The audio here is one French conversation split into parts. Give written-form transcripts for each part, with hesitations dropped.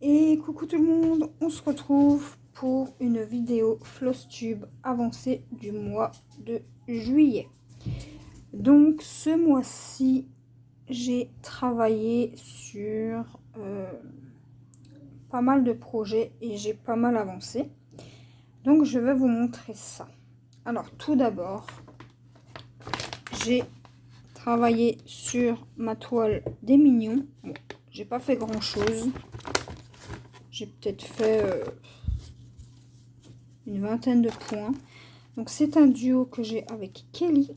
Et coucou tout le monde, on se retrouve pour une vidéo Flosstube avancée du mois de juillet. Donc ce mois-ci, j'ai travaillé sur pas mal de projets et j'ai pas mal avancé. Donc je vais vous montrer ça. Alors tout d'abord, j'ai travaillé sur ma toile des mignons. Bon, j'ai pas fait grand chose. J'ai peut-être fait une vingtaine de points. Donc c'est un duo que j'ai avec Kelly.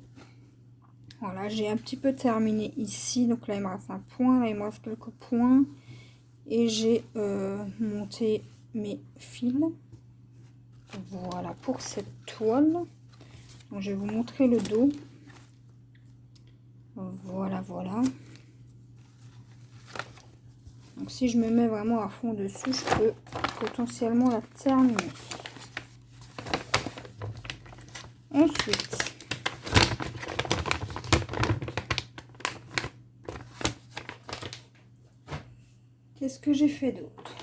Voilà, j'ai un petit peu terminé ici. Donc là il me reste un point, là il me reste quelques points. Et j'ai monté mes fils. Voilà pour cette toile. Donc je vais vous montrer le dos. Voilà, voilà. Donc si je me mets vraiment à fond dessus, je peux potentiellement la terminer. Ensuite, qu'est-ce que j'ai fait d'autre?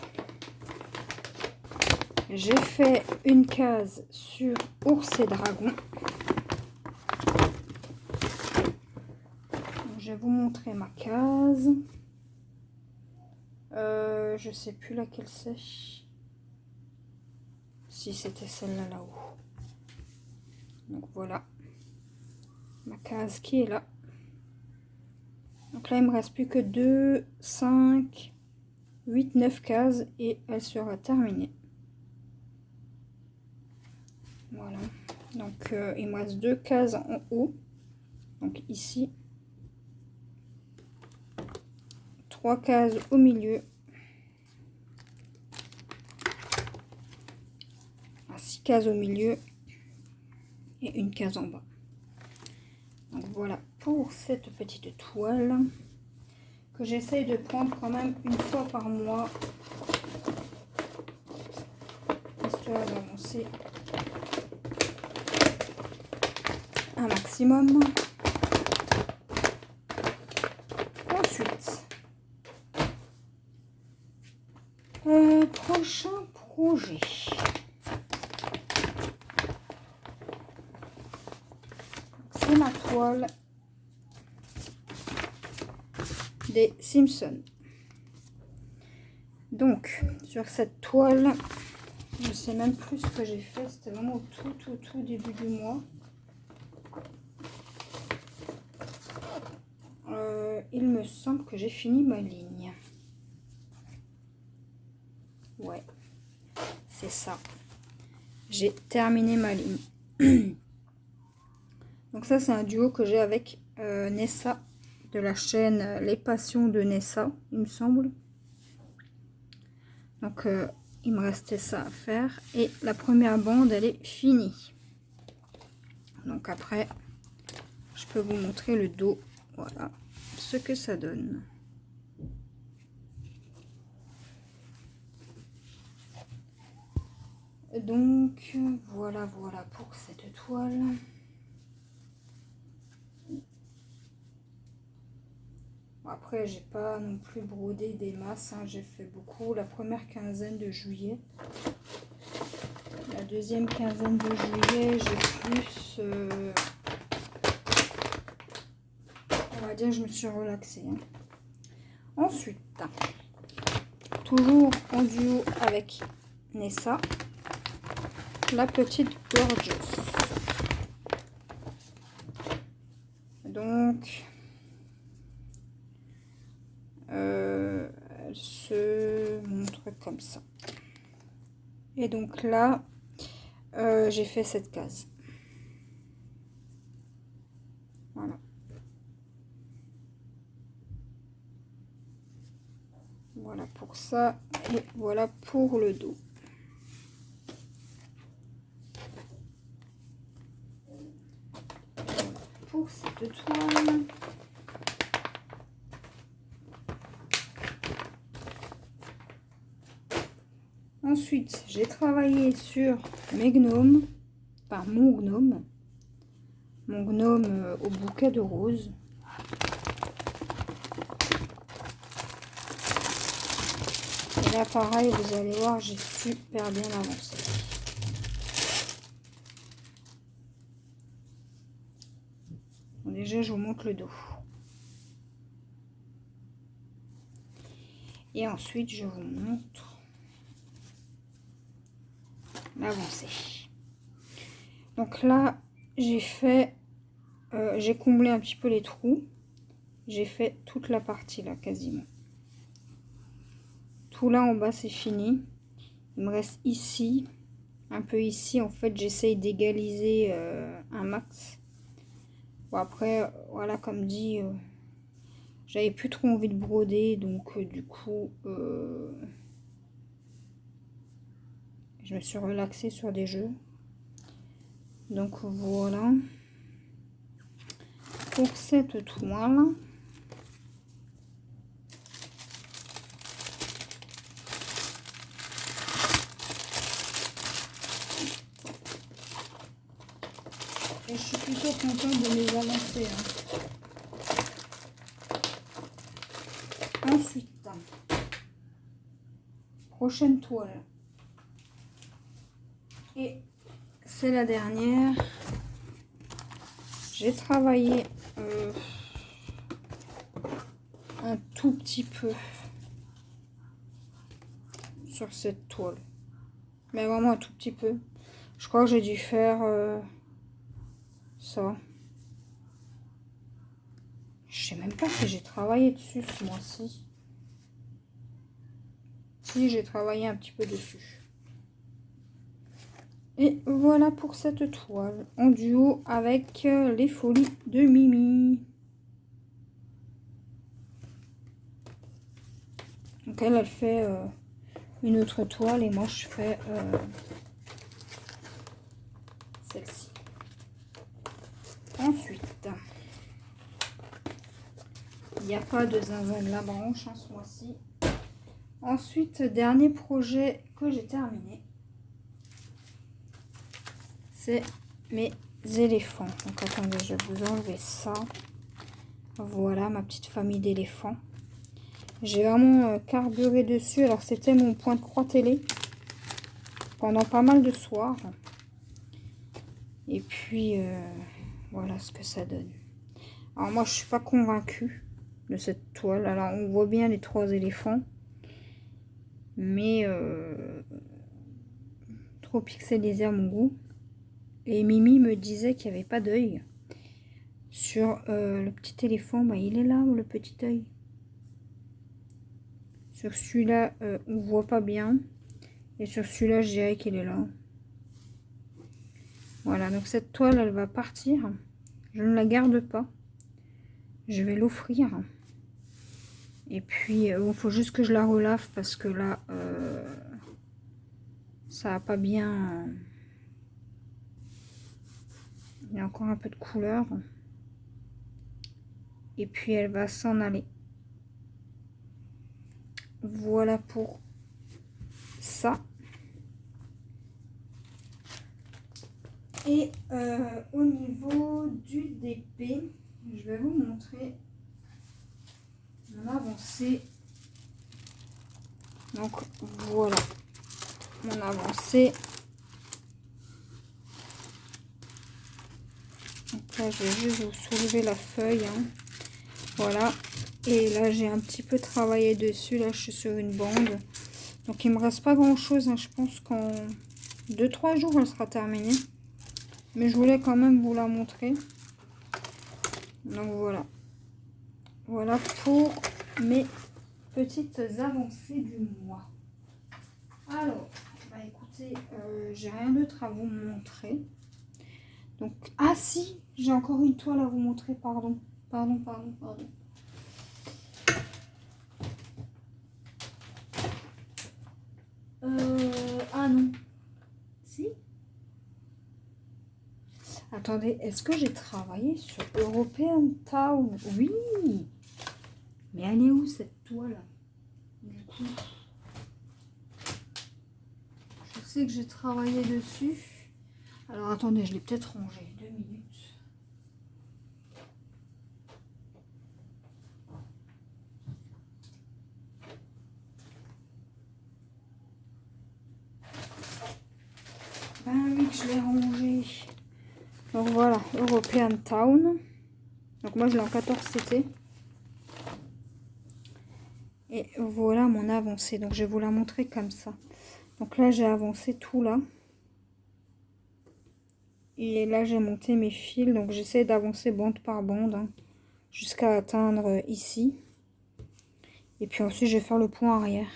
J'ai fait une case sur ours et dragon. Je vais vous montrer ma case. Je sais plus laquelle c'est. Si c'était celle-là là-haut. Donc voilà. Ma case qui est là. Donc là, il me reste plus que 2, 5, 8, 9 cases et elle sera terminée. Voilà. Donc il me reste 2 cases en haut. Donc ici. 3 cases au milieu. 6 cases au milieu. Et une case en bas. Donc voilà pour cette petite toile. Que j'essaye de prendre quand même une fois par mois. Histoire d'avancer un maximum. Ensuite, prochain projet. C'est ma toile des Simpsons. Donc, sur cette toile, je sais même plus ce que j'ai fait. C'était vraiment au tout début du mois. Il me semble que j'ai fini ma ligne. Ouais, c'est ça. J'ai terminé ma ligne. Donc ça, c'est un duo que j'ai avec Nessa de la chaîne Les Passions de Nessa, il me semble. Donc il me restait ça à faire. Et la première bande, elle est finie. Donc après, je peux vous montrer le dos. Voilà ce que ça donne. Donc voilà pour cette toile. Après, j'ai pas non plus brodé des masses, hein. J'ai fait beaucoup la première quinzaine de juillet. La deuxième quinzaine de juillet, j'ai plus... on va dire, je me suis relaxée. Hein. Ensuite, toujours en duo avec Nessa, la petite Gorgeous. Donc... elle se montre comme ça. Et donc là, j'ai fait cette case. Voilà. Voilà pour ça. Et voilà pour le dos. Voilà pour cette toile. Ensuite, j'ai travaillé sur mes gnomes, enfin mon gnome au bouquet de roses. Là, pareil, vous allez voir, j'ai super bien avancé. Bon, déjà, je vous montre le dos. Et ensuite, je vous montre l'avancée. Donc là, j'ai fait, j'ai comblé un petit peu les trous. J'ai fait toute la partie là, quasiment. Tout là en bas, c'est fini. Il me reste ici, un peu ici. En fait, j'essaye d'égaliser un max. Bon, après, voilà, comme dit, j'avais plus trop envie de broder. Donc, du coup, je me suis relaxée sur des jeux. Donc, voilà. Pour cette toile. Et je suis plutôt contente de les avancer. Ensuite, prochaine toile. Et c'est la dernière. J'ai travaillé un tout petit peu sur cette toile. Mais vraiment un tout petit peu. Je crois que j'ai dû faire ça. Je sais même pas si j'ai travaillé dessus ce mois-ci. Si, j'ai travaillé un petit peu dessus. Et voilà pour cette toile. En duo avec les folies de Mimi. Donc elle fait une autre toile et moi je fais celle-ci. Ensuite, il n'y a pas de zinzin de la branche ce mois-ci. Ensuite, dernier projet que j'ai terminé, c'est mes éléphants. Donc attendez, je vais vous enlever ça. Voilà ma petite famille d'éléphants. J'ai vraiment carburé dessus. Alors c'était mon point de croix télé pendant pas mal de soirs. Et puis voilà ce que ça donne. Alors moi je suis pas convaincue de cette toile. Alors on voit bien les 3 éléphants. Mais trop pixelisé à mon goût. Et Mimi me disait qu'il n'y avait pas d'œil. Sur le petit éléphant, bah, il est là, le petit œil. Sur celui-là, on ne voit pas bien. Et sur celui-là, je dirais qu'il est là. Voilà, donc cette toile, elle va partir. Je ne la garde pas. Je vais l'offrir. Et puis, il faut juste que je la relave parce que là, ça n'a pas bien... il y a encore un peu de couleur. Et puis, elle va s'en aller. Voilà pour ça. Et au niveau du DP, je vais vous montrer mon avancée. Donc voilà mon avancée. Donc là, je vais juste vous soulever la feuille. Voilà. Et là, j'ai un petit peu travaillé dessus. Là, je suis sur une bande. Donc, il me reste pas grand-chose. Je pense qu'en 2-3 jours, elle sera terminée. Mais je voulais quand même vous la montrer. Donc, voilà. Voilà pour mes petites avancées du mois. Alors, bah écoutez, j'ai rien d'autre à vous montrer. Donc, ah si, j'ai encore une toile à vous montrer, pardon. Pardon. Ah non. Si. Attendez, est-ce que j'ai travaillé sur European Town? Oui. Mais elle est où cette toile? Du coup, je sais que j'ai travaillé dessus. Alors attendez, je l'ai peut-être rangé. 2 minutes. que je l'ai rangé. Donc voilà, European Town. Donc moi je l'ai en 14 CT. Et voilà mon avancée. Donc je vais vous la montrer comme ça. Donc là j'ai avancé tout là. Et là j'ai monté mes fils. Donc j'essaie d'avancer bande par bande. Hein, jusqu'à atteindre ici. Et puis ensuite je vais faire le point arrière.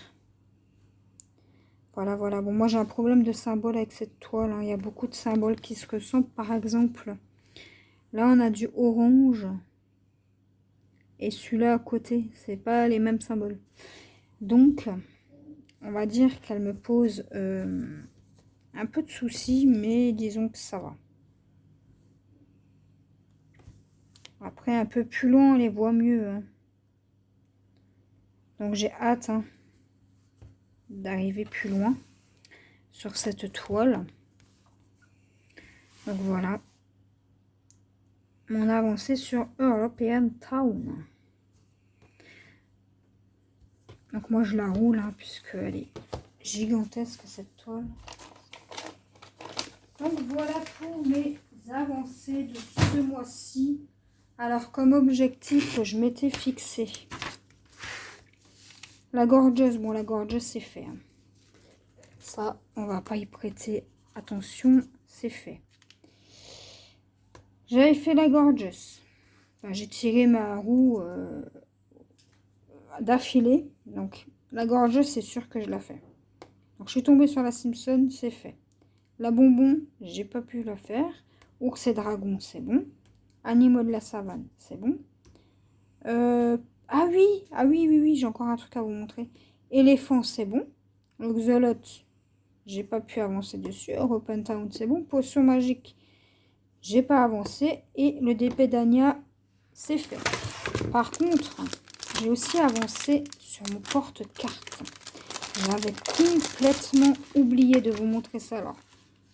Voilà, voilà. Bon, moi j'ai un problème de symbole avec cette toile. Hein. Il y a beaucoup de symboles qui se ressemblent. Par exemple, là on a du orange. Et celui-là à côté, c'est pas les mêmes symboles. Donc, on va dire qu'elle me pose un peu de soucis, mais disons que ça va. Après, un peu plus loin, on les voit mieux. Hein. Donc, j'ai hâte hein, d'arriver plus loin sur cette toile. Donc, voilà. Mon avancée sur European Town. Donc, moi, je la roule, hein, puisqu'elle est gigantesque, cette toile. Donc, voilà pour mes avancées de ce mois-ci. Alors, comme objectif, je m'étais fixé la gorgeuse. Bon, la gorgeuse, c'est fait. Hein. Ça, on va pas y prêter attention, c'est fait. J'avais fait la gorgeuse. Enfin, j'ai tiré ma roue d'affilée. Donc, la gorgeuse, c'est sûr que je la fais. Donc, je suis tombée sur la Simpson, c'est fait. La bonbon, j'ai pas pu la faire. Ours et dragon, c'est bon. Animaux de la savane, c'est bon. Ah oui, j'ai encore un truc à vous montrer. Éléphant, c'est bon. Oxolot, j'ai pas pu avancer dessus. European Town, c'est bon. Potion magique, j'ai pas avancé. Et le Dépédania, c'est fait. Par contre, j'ai aussi avancé sur mon porte-carte. J'avais complètement oublié de vous montrer ça. Alors,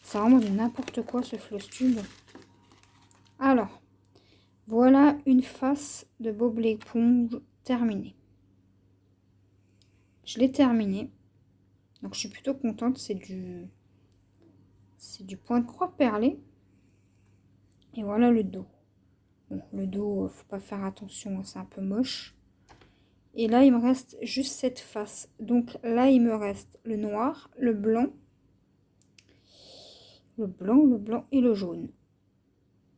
c'est vraiment du n'importe quoi ce floss tube. Alors, voilà une face de Bob l'éponge terminée. Je l'ai terminée. Donc je suis plutôt contente. C'est du point de croix perlé. Et voilà le dos. Bon, le dos, faut pas faire attention, c'est un peu moche. Et là, il me reste juste cette face. Donc là, il me reste le noir, le blanc et le jaune.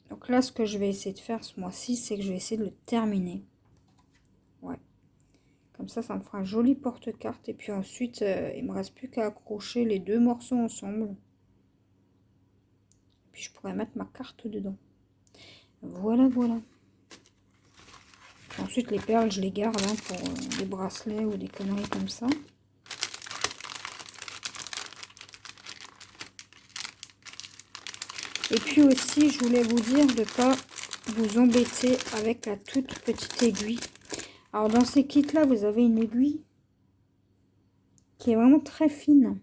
Donc là, ce que je vais essayer de faire ce mois-ci, c'est que je vais essayer de le terminer. Ouais. Comme ça me fera un joli porte-carte. Et puis ensuite, il me reste plus qu'à accrocher les deux morceaux ensemble. Puis je pourrais mettre ma carte dedans. Voilà, voilà. Ensuite, les perles, je les garde hein, pour des bracelets ou des conneries comme ça. Et puis aussi, je voulais vous dire de ne pas vous embêter avec la toute petite aiguille. Alors, dans ces kits-là, vous avez une aiguille qui est vraiment très fine.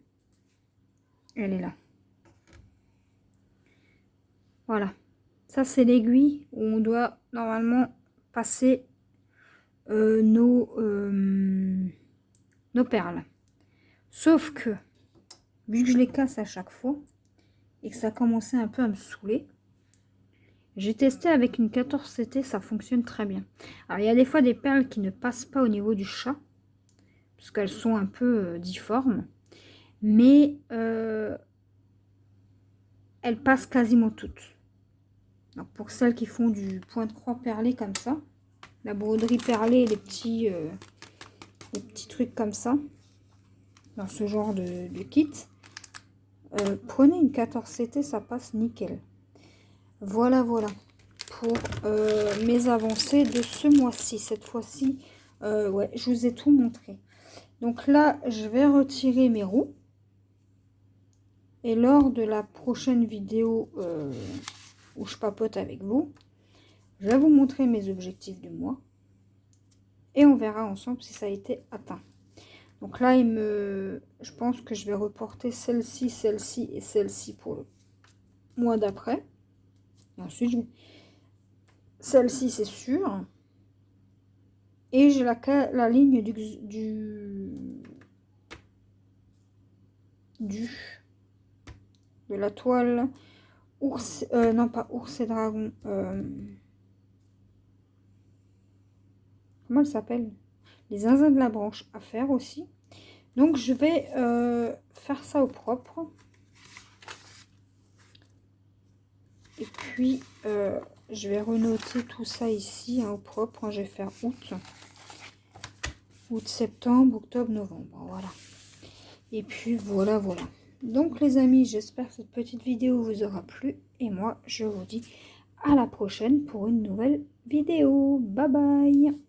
Elle est là. Voilà. Ça, c'est l'aiguille où on doit normalement passer nos perles. Sauf que, vu que je les casse à chaque fois, et que ça commençait un peu à me saouler, j'ai testé avec une 14 CT, ça fonctionne très bien. Alors, il y a des fois des perles qui ne passent pas au niveau du chat, parce qu'elles sont un peu difformes, mais elles passent quasiment toutes. Donc, pour celles qui font du point de croix perlé comme ça, la broderie perlée et les petits trucs comme ça, dans ce genre de kit, prenez une 14 CT, ça passe nickel. Voilà, voilà pour mes avancées de ce mois-ci. Cette fois-ci, ouais, je vous ai tout montré. Donc là, je vais retirer mes roues. Et lors de la prochaine vidéo où je papote avec vous, je vais vous montrer mes objectifs du mois. Et on verra ensemble si ça a été atteint. Donc là, je pense que je vais reporter celle-ci et celle-ci pour le mois d'après. Ensuite, celle-ci, c'est sûr. Et j'ai la ligne du de la toile. Ours, non pas ours et dragon. Comment elle s'appelle? Les zinzins de la branche à faire aussi. Donc je vais faire ça au propre. Et puis je vais renoter tout ça ici hein, au propre. Hein, je vais faire août. Août, septembre, octobre, novembre. Voilà. Et puis voilà, voilà. Donc les amis, j'espère que cette petite vidéo vous aura plu. Et moi, je vous dis à la prochaine pour une nouvelle vidéo. Bye bye!